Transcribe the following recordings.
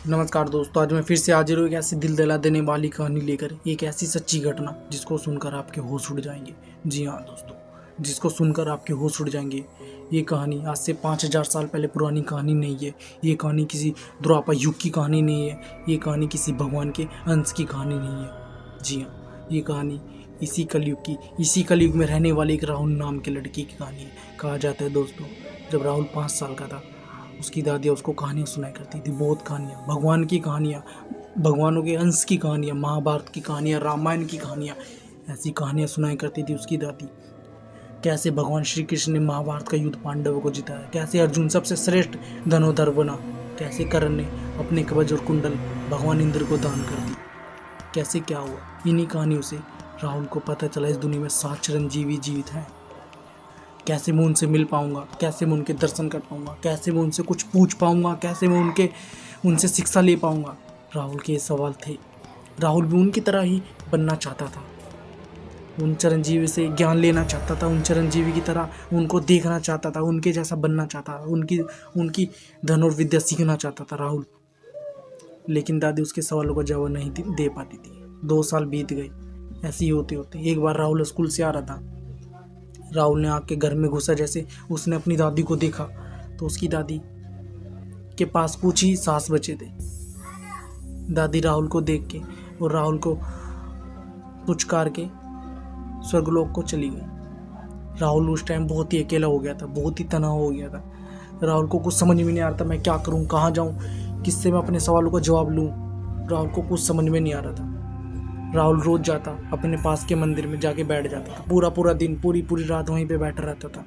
नमस्कार दोस्तों, आज मैं फिर से हाजिर हूँ एक ऐसी दिल दहला देने वाली कहानी लेकर। एक ऐसी सच्ची घटना जिसको सुनकर आपके होश उड़ जाएंगे। जी हाँ दोस्तों, जिसको सुनकर आपके होश उड़ जाएंगे। ये कहानी आज से 5000 साल पहले पुरानी कहानी नहीं है। ये कहानी किसी द्वापर युग की कहानी नहीं है। ये कहानी किसी भगवान के अंश की कहानी नहीं है। जी हाँ, ये कहानी इसी कलयुग में रहने वाले एक राहुल नाम के लड़की की कहानी है। कहा जाता है दोस्तों, जब राहुल 5 साल का था, उसकी दादी उसको कहानियाँ सुनाई करती थी। बहुत कहानियाँ, भगवान की कहानियाँ, भगवानों के अंश की कहानियाँ, महाभारत की कहानियाँ, रामायण की कहानियाँ, ऐसी कहानियाँ सुनाई करती थी उसकी दादी। कैसे भगवान श्री कृष्ण ने महाभारत का युद्ध पांडवों को जिताया, कैसे अर्जुन सबसे श्रेष्ठ धनुर्धर बना, कैसे कर्ण ने अपने कवच और कुंडल भगवान इंद्र को दान कर दी, कैसे क्या हुआ। इन्हीं कहानियों से राहुल को पता चला इस दुनिया में 7 चिरंजीवी जीवित हैं। कैसे मैं उनसे मिल पाऊंगा, कैसे मैं उनके दर्शन कर पाऊंगा, कैसे मैं उनसे कुछ पूछ पाऊंगा, कैसे मैं उनसे शिक्षा ले पाऊंगा। राहुल के ये सवाल थे। राहुल भी उनकी तरह ही बनना चाहता था। उन चिरंजीवी से ज्ञान लेना चाहता था, उन चिरंजीवी की तरह उनको देखना चाहता था, उनके जैसा बनना चाहता था, उनकी धनुर्विद्या सीखना चाहता था राहुल। लेकिन दादी उसके सवालों का जवाब नहीं दे पाती थी। 2 साल बीत गए। ऐसे ही होते होते एक बार राहुल स्कूल से आ रहा था। राहुल ने आके घर में घुसा, जैसे उसने अपनी दादी को देखा तो उसकी दादी के पास कुछ ही सांस बचे थे। दादी राहुल को देख के और राहुल को पुचकार के स्वर्गलोक को चली गई। राहुल उस टाइम बहुत ही अकेला हो गया था, बहुत ही तनाव हो गया था। राहुल को कुछ समझ में नहीं आ रहा था, मैं क्या करूं, कहाँ जाऊं, किससे मैं अपने सवालों का जवाब लूं। राहुल को कुछ समझ में नहीं आ रहा था। राहुल रोज जाता, अपने पास के मंदिर में जाके बैठ जाता था। पूरा दिन, पूरी रात वहीं पे बैठा रहता था।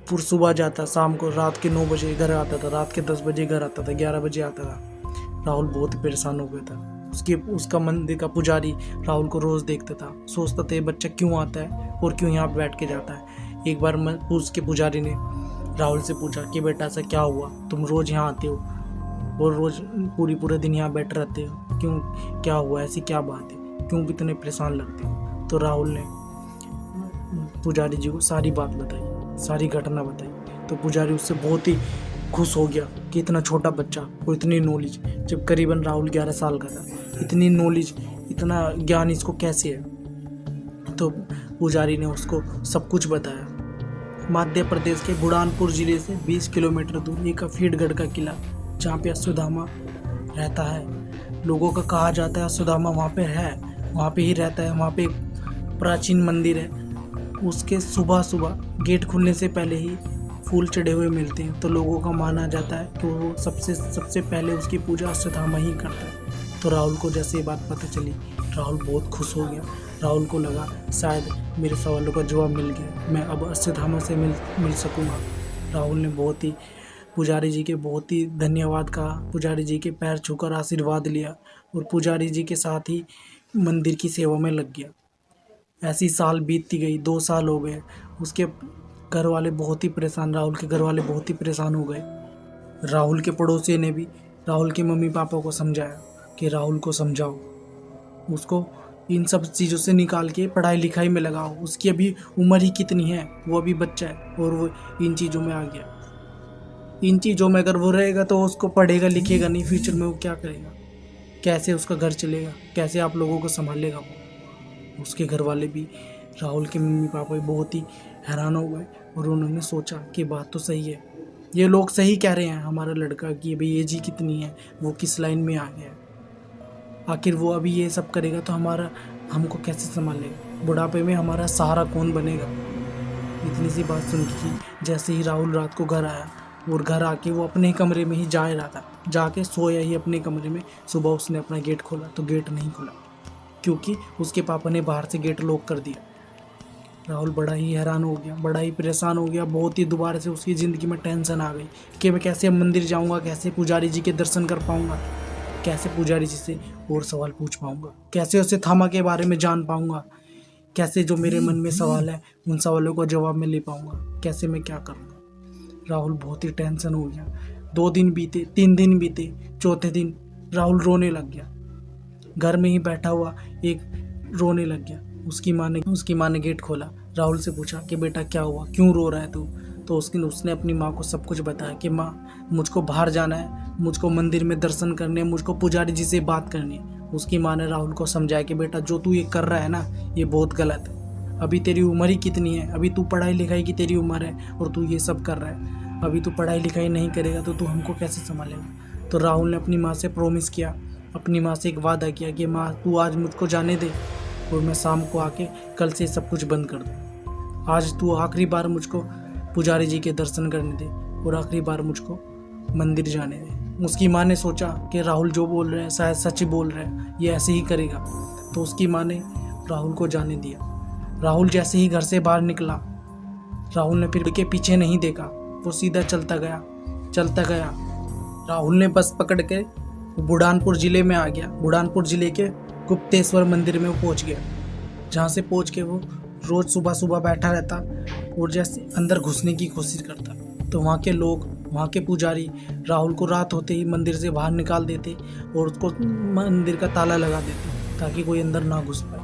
फिर सुबह जाता, शाम को रात के 9 बजे घर आता था, रात के 10 बजे घर आता था, 11 बजे आता था। राहुल बहुत ही परेशान हो गया था। उसका मंदिर का पुजारी राहुल को रोज देखता था, सोचता था ये बच्चा क्यों आता है और क्यों यहाँ बैठ के जाता है। एक बार उसके पुजारी ने राहुल से पूछा कि बेटा ऐसा क्या हुआ, तुम रोज यहाँ आते हो और रोज पूरे दिन यहाँ बैठे रहते हो, क्यों, क्या हुआ, ऐसी क्या बात है, क्यों इतने परेशान लगते हो। तो राहुल ने पुजारी जी को सारी बात बताई, सारी घटना बताई। तो पुजारी उससे बहुत ही खुश हो गया कि इतना छोटा बच्चा और इतनी नॉलेज, जब करीबन राहुल 11 साल का था, इतनी नॉलेज, इतना ज्ञान इसको कैसे है। तो पुजारी ने उसको सब कुछ बताया। मध्य प्रदेश के बुरहानपुर जिले से 20 किलोमीटर दूर एक अफीडगढ़ का किला, जहाँ पे अश्वत्थामा रहता है। लोगों का कहा जाता है अश्वत्थामा वहाँ पे है, वहाँ पे ही रहता है। वहाँ पे एक प्राचीन मंदिर है, उसके सुबह गेट खुलने से पहले ही फूल चढ़े हुए मिलते हैं। तो लोगों का माना जाता है कि वो सबसे पहले उसकी पूजा अश्वत्थामा ही करता है। तो राहुल को जैसे ये बात पता चली, राहुल बहुत खुश हो गया। राहुल को लगा शायद मेरे सवालों का जवाब मिल गया, मैं अब अश्वत्थामा से मिल सकूँगा। राहुल ने बहुत ही पुजारी जी के बहुत ही धन्यवाद कहा, पुजारी जी के पैर छूकर आशीर्वाद लिया और पुजारी जी के साथ ही मंदिर की सेवा में लग गया। ऐसी साल बीतती गई, 2 साल हो गए। उसके घर वाले बहुत ही परेशान, राहुल के घर वाले बहुत ही परेशान हो गए। राहुल के पड़ोसी ने भी राहुल के मम्मी पापा को समझाया कि राहुल को समझाओ, उसको इन सब चीज़ों से निकाल के पढ़ाई लिखाई में लगाओ। उसकी अभी उम्र ही कितनी है, वो अभी बच्चा है और वो इन चीज़ों में आ गया। इन चीज़ों में अगर वो रहेगा तो उसको पढ़ेगा लिखेगा नहीं, फ्यूचर में वो क्या करेगा, कैसे उसका घर चलेगा, कैसे आप लोगों को संभालेगा वो। उसके घर वाले भी, राहुल के मम्मी पापा भी बहुत ही हैरान हो गए और उन्होंने सोचा कि बात तो सही है, ये लोग सही कह रहे हैं हमारा लड़का कि भाई एज ही कितनी है, वो किस लाइन में आ गया है, आखिर वो अभी ये सब करेगा तो हमको कैसे संभालेगा, बुढ़ापे में हमारा सहारा कौन बनेगा। इतनी सी बात सुन के जैसे ही राहुल रात को घर आया और घर आके वो अपने कमरे में ही जा रहा था, जाके सोया ही अपने कमरे में। सुबह उसने अपना गेट खोला तो गेट नहीं खुला, क्योंकि उसके पापा ने बाहर से गेट लॉक कर दिया। राहुल बड़ा ही हैरान हो गया, बड़ा ही परेशान हो गया। बहुत ही दोबारा से उसकी ज़िंदगी में टेंशन आ गई कि मैं कैसे मंदिर जाऊंगा, कैसे पुजारी जी के दर्शन कर पाऊंगा, कैसे पुजारी जी से और सवाल पूछ पाऊंगा, कैसे उसे थामा के बारे में जान पाऊंगा, कैसे जो मेरे मन में सवाल है उन सवालों का जवाब मैं ले पाऊंगा, कैसे मैं क्या करूँगा। राहुल बहुत ही टेंशन हो गया। 2 दिन बीते, 3 दिन बीते, चौथे दिन राहुल रोने लग गया। घर में ही बैठा हुआ एक रोने लग गया। उसकी माँ ने गेट खोला, राहुल से पूछा कि बेटा क्या हुआ, क्यों रो रहा है तू। तो उसने अपनी माँ को सब कुछ बताया कि माँ मुझको बाहर जाना है, मुझको मंदिर में दर्शन करने, मुझको पुजारी जी से बात करनी है। उसकी माँ ने राहुल को समझाया कि बेटा जो तू ये कर रहा है ना, ये बहुत गलत है। अभी तेरी उम्र ही कितनी है, अभी तू पढ़ाई लिखाई की तेरी उम्र है और तू ये सब कर रहा है। अभी तू पढ़ाई लिखाई नहीं करेगा तो तू हमको कैसे संभालेगा। तो राहुल ने अपनी माँ से प्रॉमिस किया, अपनी माँ से एक वादा किया कि माँ तू आज मुझको जाने दे और मैं शाम को आके कल से सब कुछ बंद कर दूँ। आज तू आखिरी बार मुझको पुजारी जी के दर्शन करने दे और आखिरी बार मुझको मंदिर जाने दे। उसकी माँ ने सोचा कि राहुल जो बोल रहे हैं शायद सच ही बोल रहे हैं, ये ऐसे ही करेगा। तो उसकी माँ ने राहुल को जाने दिया। राहुल जैसे ही घर से बाहर निकला, राहुल ने फिर के पीछे नहीं देखा, वो सीधा चलता गया। राहुल ने बस पकड़ के बुरहानपुर ज़िले में आ गया। बुरहानपुर ज़िले के गुप्तेश्वर मंदिर में वो पहुँच गया, जहाँ से पहुँच के वो रोज़ सुबह सुबह बैठा रहता और जैसे अंदर घुसने की कोशिश करता। तो वहाँ के लोग, वहाँ के पुजारी राहुल को रात होते ही मंदिर से बाहर निकाल देते और उसको मंदिर का ताला लगा देते ताकि कोई अंदर ना घुस पाए।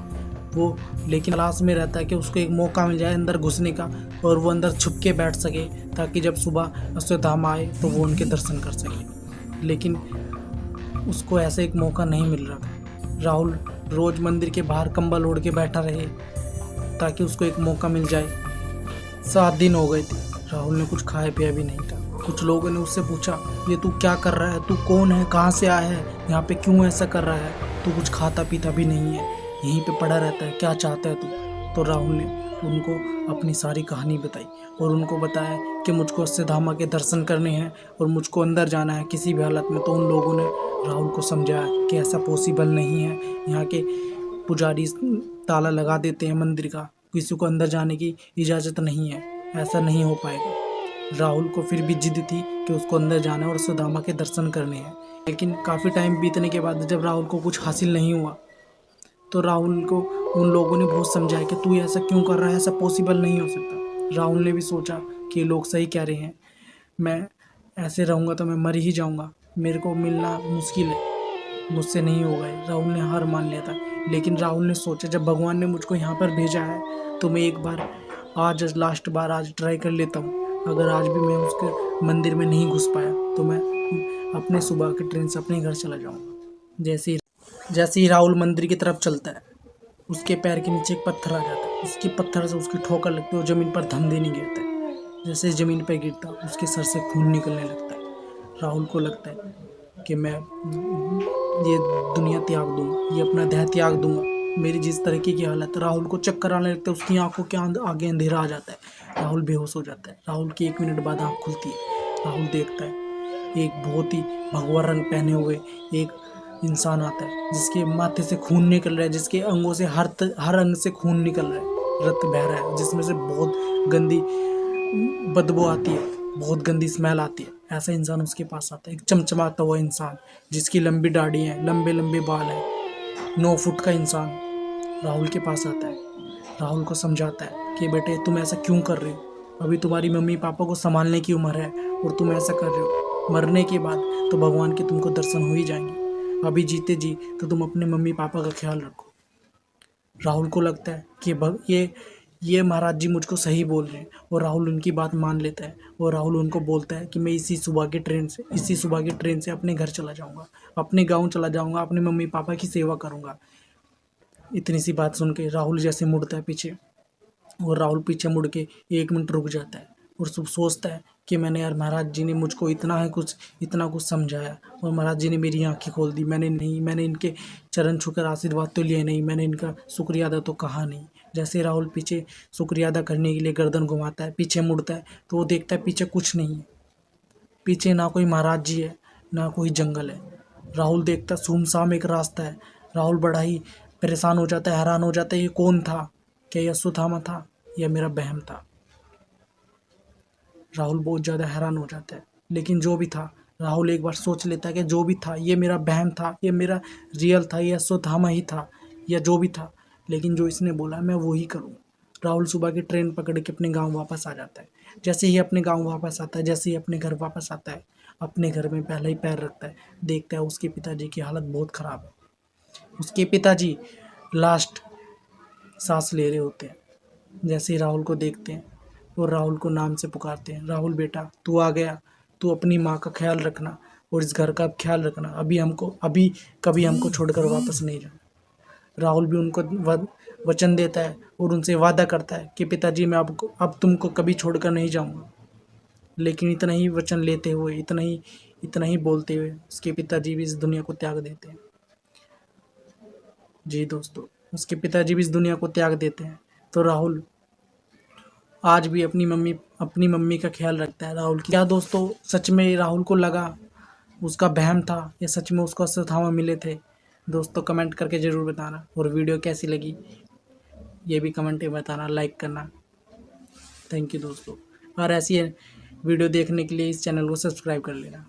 वो लेकिन तलाश में रहता है कि उसको एक मौका मिल जाए अंदर घुसने का और वो अंदर छुप के बैठ सके ताकि जब सुबह अश्वत्थामा आए तो वो उनके दर्शन कर सके। लेकिन उसको ऐसा एक मौका नहीं मिल रहा था। राहुल रोज़ मंदिर के बाहर कंबल ओढ़ के बैठा रहे ताकि उसको एक मौका मिल जाए। 7 दिन हो गए थे, राहुल ने कुछ खाया पिया भी नहीं था। कुछ लोगों ने उससे पूछा, ये तू क्या कर रहा है, तू कौन है, कहाँ से आया है, यहाँ पे क्यों ऐसा कर रहा है, तू कुछ खाता पीता भी नहीं है, यहीं पे पड़ा रहता है, क्या चाहता है तू। तो राहुल ने उनको अपनी सारी कहानी बताई और उनको बताया कि मुझको अश्वत्थामा के दर्शन करने हैं और मुझको अंदर जाना है किसी भी हालत में। तो उन लोगों ने राहुल को समझाया कि ऐसा पॉसिबल नहीं है, यहाँ के पुजारी ताला लगा देते हैं मंदिर का, किसी को अंदर जाने की इजाज़त नहीं है, ऐसा नहीं हो पाएगा। राहुल को फिर भी जिद थी कि उसको अंदर जाना है और अश्वत्थामा के दर्शन करने हैं। लेकिन काफ़ी टाइम बीतने के बाद जब राहुल को कुछ हासिल नहीं हुआ तो राहुल को उन लोगों ने बहुत समझाया कि तू ऐसा क्यों कर रहा है, ऐसा पॉसिबल नहीं हो सकता। राहुल ने भी सोचा कि लोग सही कह रहे हैं, मैं ऐसे रहूँगा तो मैं मर ही जाऊँगा, मेरे को मिलना मुश्किल है, मुझसे नहीं होगा। राहुल ने हार मान लिया था। लेकिन राहुल ने सोचा जब भगवान ने मुझको यहाँ पर भेजा है तो मैं एक बार आज लास्ट बार आज ट्राई कर लेता हूँ। अगर आज भी मैं उसके मंदिर में नहीं घुस पाया तो मैं अपने सुबह की ट्रेन से अपने घर चला जाऊँगा। जैसे ही राहुल मंदिर की तरफ चलता है, उसके पैर के नीचे एक पत्थर आ जाता है। उसकी पत्थर से उसकी ठोकर लगती है और ज़मीन पर धम देने गिरता है। जैसे ज़मीन पर गिरता उसके सर से खून निकलने लगता है। राहुल को लगता है कि मैं ये दुनिया त्याग दूंगा, ये अपना देह त्याग दूंगा, मेरी जिस तरीके की हालत। राहुल को चक्कर आने लगता है, उसकी आंखों के आगे अंधेरा आ जाता है, राहुल बेहोश हो जाता है। राहुल की 1 मिनट बाद आँख खुलती है। राहुल देखता है एक बहुत ही भगवा रंग पहने हुए एक इंसान आता है, जिसके माथे से खून निकल रहा है, जिसके अंगों से हर अंग से खून निकल रहा है, रक्त बह रहा है, जिसमें से बहुत गंदी बदबू आती है, बहुत गंदी स्मेल आती है। ऐसा इंसान उसके पास आता है, एक चमचमाता हुआ इंसान जिसकी लंबी दाढ़ी है, लंबे लंबे बाल हैं, 9 फुट का इंसान राहुल के पास आता है। राहुल को समझाता है कि बेटे तुम ऐसा क्यों कर रहे हो, अभी तुम्हारी मम्मी पापा को संभालने की उम्र है और तुम ऐसा कर रहे हो। मरने के बाद तो भगवान के तुमको दर्शन हो ही जाएंगे, अभी जीते जी तो तुम अपने मम्मी पापा का ख्याल रखो। राहुल को लगता है कि ये महाराज जी मुझको सही बोल रहे हैं और राहुल उनकी बात मान लेता है और राहुल उनको बोलता है कि मैं इसी सुबह की ट्रेन से अपने घर चला जाऊंगा, अपने गांव चला जाऊंगा, अपने मम्मी पापा की सेवा करूंगा। इतनी सी बात सुन के राहुल जैसे मुड़ता है पीछे, और राहुल पीछे मुड़ के 1 मिनट रुक जाता है और सोचता है कि मैंने यार महाराज जी ने मुझको इतना कुछ समझाया और महाराज जी ने मेरी आंखें खोल दी। मैंने इनके चरण छूकर आशीर्वाद तो लिए नहीं, मैंने इनका शुक्रिया अदा तो कहा नहीं। जैसे राहुल पीछे शुक्रिया अदा करने के लिए गर्दन घुमाता है, पीछे मुड़ता है तो वो देखता है पीछे कुछ नहीं है, पीछे ना कोई महाराज जी है ना कोई जंगल है। राहुल देखता है सुमसाम एक रास्ता है। राहुल बड़ा ही परेशान हो जाता है, हैरान हो जाता है, ये कौन था, क्या ये अश्वत्थामा था या मेरा वहम था। राहुल बहुत ज़्यादा हैरान हो जाता है। लेकिन जो भी था, राहुल एक बार सोच लेता है कि जो भी था ये मेरा वहम था, ये मेरा रियल था, ये अश्वत्थामा ही था या जो भी था, लेकिन जो इसने बोला मैं वो ही करूँ। राहुल सुबह की ट्रेन पकड़ के अपने गांव वापस आ जाता है। जैसे ही अपने गांव वापस आता है, जैसे ही अपने घर वापस आता है, अपने घर में पहले ही पैर रखता है, देखता है उसके पिताजी की हालत बहुत ख़राब है। उसके पिताजी लास्ट सांस ले रहे होते हैं। जैसे ही राहुल को देखते हैं और राहुल को नाम से पुकारते हैं, राहुल बेटा तू आ गया, तू अपनी माँ का ख्याल रखना, और इस घर का आप ख्याल रखना। अभी कभी हमको छोड़कर वापस नहीं जाना। राहुल भी उनको वचन देता है और उनसे वादा करता है कि पिताजी मैं अब तुमको कभी छोड़कर नहीं जाऊंगा। लेकिन इतना ही वचन लेते हुए, इतना ही बोलते हुए उसके पिताजी भी इस दुनिया को त्याग देते हैं। जी दोस्तों, उसके पिताजी भी इस दुनिया को त्याग देते हैं। तो राहुल आज भी अपनी मम्मी का ख्याल रखता है। राहुल की क्या दोस्तों, सच में राहुल को लगा उसका वहम था या सच में उसको अश्वत्थामा मिले थे? दोस्तों कमेंट करके ज़रूर बताना। और वीडियो कैसी लगी ये भी कमेंट में बताना, लाइक करना। थैंक यू दोस्तों। और ऐसी वीडियो देखने के लिए इस चैनल को सब्सक्राइब कर लेना।